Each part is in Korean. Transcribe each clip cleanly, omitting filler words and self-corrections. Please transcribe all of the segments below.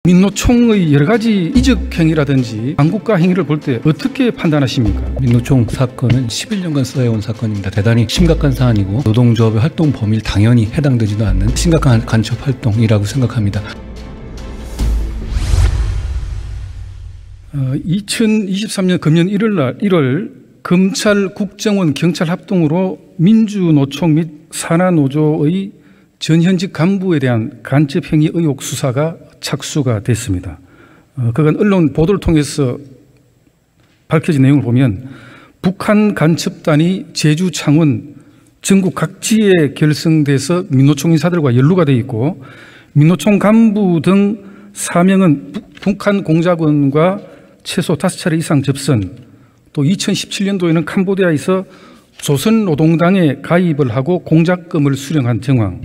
민노총의 여러 가지 이적 행위라든지 반국가 행위를 볼 때 어떻게 판단하십니까? 민노총 사건은 11년간 수사해온 사건입니다. 대단히 심각한 사안이고 노동조합의 활동 범위를 당연히 해당되지도 않는 심각한 간첩 활동이라고 생각합니다. 2023년 금년 1월 검찰, 국정원, 경찰 합동으로 민주노총 및 산하노조의 전현직 간부에 대한 간첩행위 의혹 수사가 착수가 됐습니다. 그건 언론 보도를 통해서 밝혀진 내용을 보면 북한 간첩단이 제주, 창원, 전국 각지에 결성돼서 민노총 인사들과 연루가 되어 있고 민노총 간부 등 4명은 북한 공작원과 최소 5차례 이상 접선, 또 2017년도에는 캄보디아에서 조선노동당에 가입을 하고 공작금을 수령한 정황,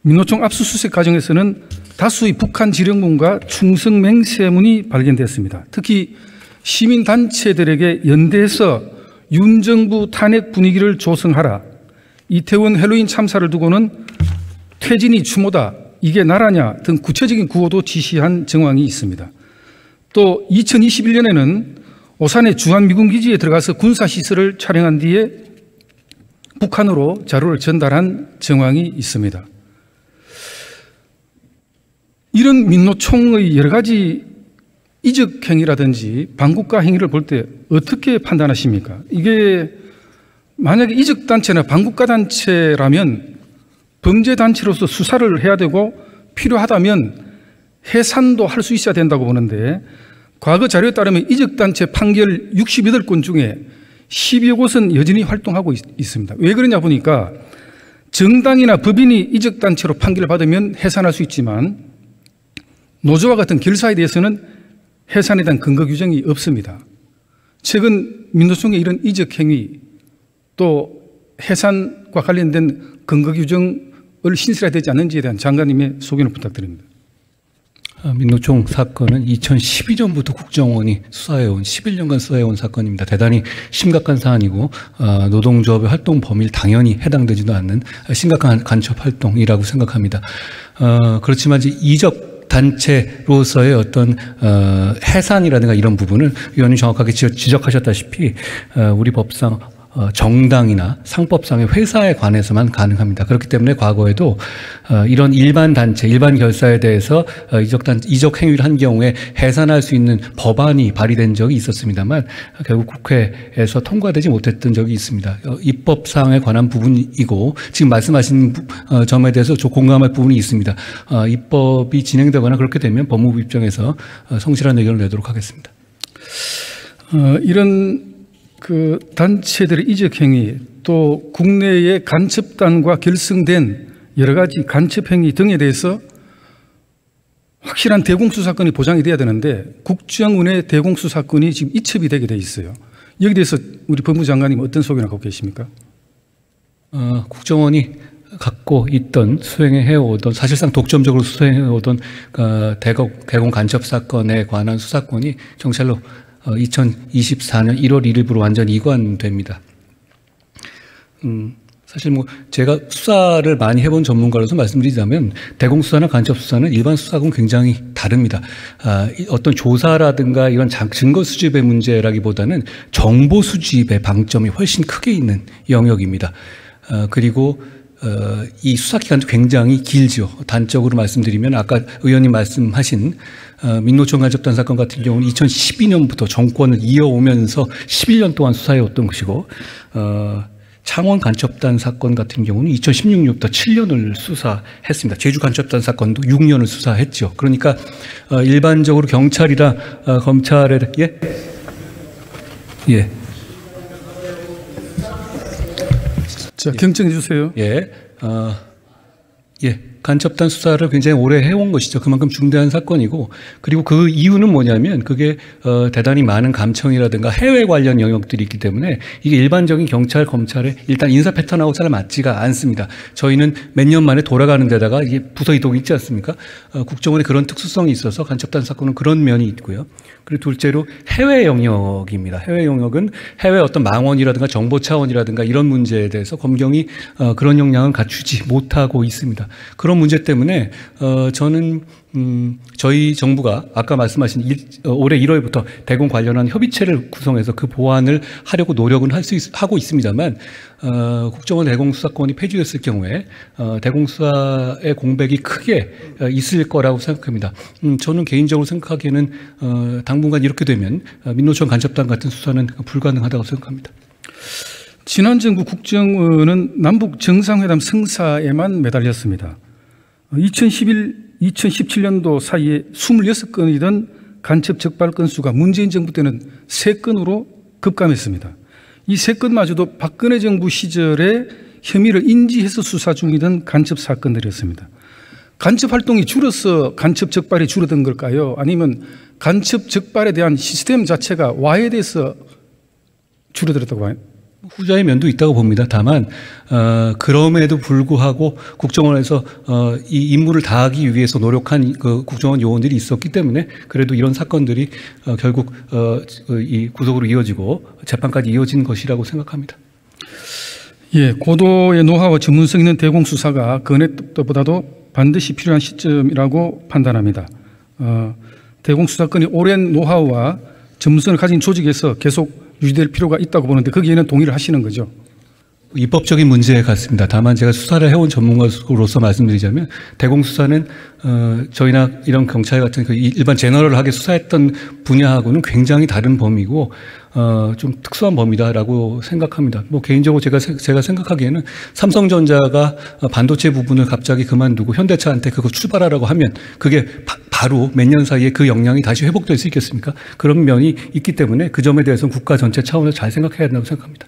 민노총 압수수색 과정에서는 다수의 북한 지령문과 충성 맹세문이 발견됐습니다. 특히 시민단체들에게 연대해서 윤 정부 탄핵 분위기를 조성하라, 이태원 헬로윈 참사를 두고는 퇴진이 추모다, 이게 나라냐 등 구체적인 구호도 지시한 정황이 있습니다. 또 2021년에는 오산의 주한미군기지에 들어가서 군사시설을 촬영한 뒤에 북한으로 자료를 전달한 정황이 있습니다. 이런 민노총의 여러 가지 이적 행위라든지 반국가 행위를 볼 때 어떻게 판단하십니까? 이게 만약에 이적 단체나 반국가 단체라면 범죄 단체로서 수사를 해야 되고 필요하다면 해산도 할 수 있어야 된다고 보는데, 과거 자료에 따르면 이적 단체 판결 68건 중에 10여 곳은 여전히 활동하고 있습니다. 왜 그러냐 보니까 정당이나 법인이 이적 단체로 판결을 받으면 해산할 수 있지만 노조와 같은 결사에 대해서는 해산에 대한 근거 규정이 없습니다. 최근 민노총의 이런 이적 행위 또 해산과 관련된 근거 규정을 신설해야 되지 않는지에 대한 장관님의 소견을 부탁드립니다. 민노총 사건은 2012년부터 국정원이 수사해온 11년간 수사해온 사건입니다. 대단히 심각한 사안이고 노동조합의 활동 범위를 당연히 해당되지도 않는 심각한 간첩 활동이라고 생각합니다. 그렇지만 이제 이적 단체로서의 어떤 해산이라든가 이런 부분을 위원님 정확하게 지적하셨다시피 우리 법상 정당이나 상법상의 회사에 관해서만 가능합니다. 그렇기 때문에 과거에도 이런 일반 단체, 일반 결사에 대해서 이적 행위를 한 경우에 해산할 수 있는 법안이 발의된 적이 있었습니다만 결국 국회에서 통과되지 못했던 적이 있습니다. 입법상에 관한 부분이고 지금 말씀하신 점에 대해서 좀 공감할 부분이 있습니다. 입법이 진행되거나 그렇게 되면 법무부 입장에서 성실한 의견을 내도록 하겠습니다. 이런 그 단체들의 이적 행위, 또 국내의 간첩단과 결성된 여러 가지 간첩 행위 등에 대해서 확실한 대공수사권이 보장이 돼야 되는데 국정원의 대공수사권이 지금 이첩이 되게 돼 있어요. 여기에 대해서 우리 법무부 장관님 어떤 소견을 갖고 계십니까? 국정원이 갖고 있던 수행해오던 사실상 독점적으로 수행해오던 대공 간첩 사건에 관한 수사권이 경찰로 2024년 1월 1일부로 완전히 이관됩니다. 사실 뭐 제가 수사를 많이 해본 전문가로서 말씀드리자면 대공수사나 간첩수사는 일반 수사하고는 굉장히 다릅니다. 어떤 조사라든가 이런 증거 수집의 문제라기보다는 정보 수집의 방점이 훨씬 크게 있는 영역입니다. 그리고 이 수사 기간도 굉장히 길죠. 단적으로 말씀드리면 아까 의원님 말씀하신 민노총 간첩단 사건 같은 경우는 2012년부터 정권을 이어오면서 11년 동안 수사해왔던 것이고 창원 간첩단 사건 같은 경우는 2016년부터 7년을 수사했습니다. 제주 간첩단 사건도 6년을 수사했죠. 그러니까 일반적으로 경찰이나 검찰에 예. 자, 경청해 주세요. 예. 간첩단 수사를 굉장히 오래 해온 것이죠. 그만큼 중대한 사건이고, 그리고 그 이유는 뭐냐면 그게 대단히 많은 감청이라든가 해외 관련 영역들이 있기 때문에 이게 일반적인 경찰, 검찰의 일단 인사 패턴하고 잘 맞지가 않습니다. 저희는 몇 년 만에 돌아가는 데다가 이게 부서 이동이 있지 않습니까? 국정원에 그런 특수성이 있어서 간첩단 사건은 그런 면이 있고요. 그리고 둘째로 해외 영역입니다. 해외 영역은 해외 어떤 망원이라든가 정보 차원이라든가 이런 문제에 대해서 검경이 그런 역량을 갖추지 못하고 있습니다. 그런 그런 문제 때문에 저는 저희 정부가 아까 말씀하신 올해 1월부터 대공 관련한 협의체를 구성해서 그 보완을 하려고 노력은 하고 있습니다만 국정원 대공 수사권이 폐지됐을 경우에 대공 수사의 공백이 크게 있을 거라고 생각합니다. 저는 개인적으로 생각하기에는 당분간 이렇게 되면 민노총 간첩단 같은 수사는 불가능하다고 생각합니다. 지난 정부 국정원은 남북 정상회담 성사에만 매달렸습니다. 2017년도 사이에 26건이던 간첩 적발 건수가 문재인 정부 때는 3건으로 급감했습니다. 이 3건마저도 박근혜 정부 시절에 혐의를 인지해서 수사 중이던 간첩 사건들이었습니다. 간첩 활동이 줄어서 간첩 적발이 줄어든 걸까요? 아니면 간첩 적발에 대한 시스템 자체가 와해돼서 줄어들었다고 봐요? 후자의 면도 있다고 봅니다. 다만 그럼에도 불구하고 국정원에서 이 임무를 다하기 위해서 노력한 그 국정원 요원들이 있었기 때문에 그래도 이런 사건들이 결국 이 구속으로 이어지고 재판까지 이어진 것이라고 생각합니다. 예, 고도의 노하우와 전문성 있는 대공 수사가 그 어느 때보다도 반드시 필요한 시점이라고 판단합니다. 대공 수사권이 오랜 노하우와 전문성을 가진 조직에서 계속 유지될 필요가 있다고 보는데 거기에는 동의를 하시는 거죠? 입법적인 문제 같습니다. 다만 제가 수사를 해온 전문가로서 말씀드리자면 대공수사는 저희나 이런 경찰 같은 그 일반 제너럴하게 수사했던 분야하고는 굉장히 다른 범위고 좀 특수한 범위다라고 생각합니다. 뭐 개인적으로 제가 생각하기에는 삼성전자가 반도체 부분을 갑자기 그만두고 현대차한테 그거 출발하라고 하면 그게 바로 몇 년 사이에 그 역량이 다시 회복될 수 있겠습니까? 그런 면이 있기 때문에 그 점에 대해서는 국가 전체 차원에서 잘 생각해야 된다고 생각합니다.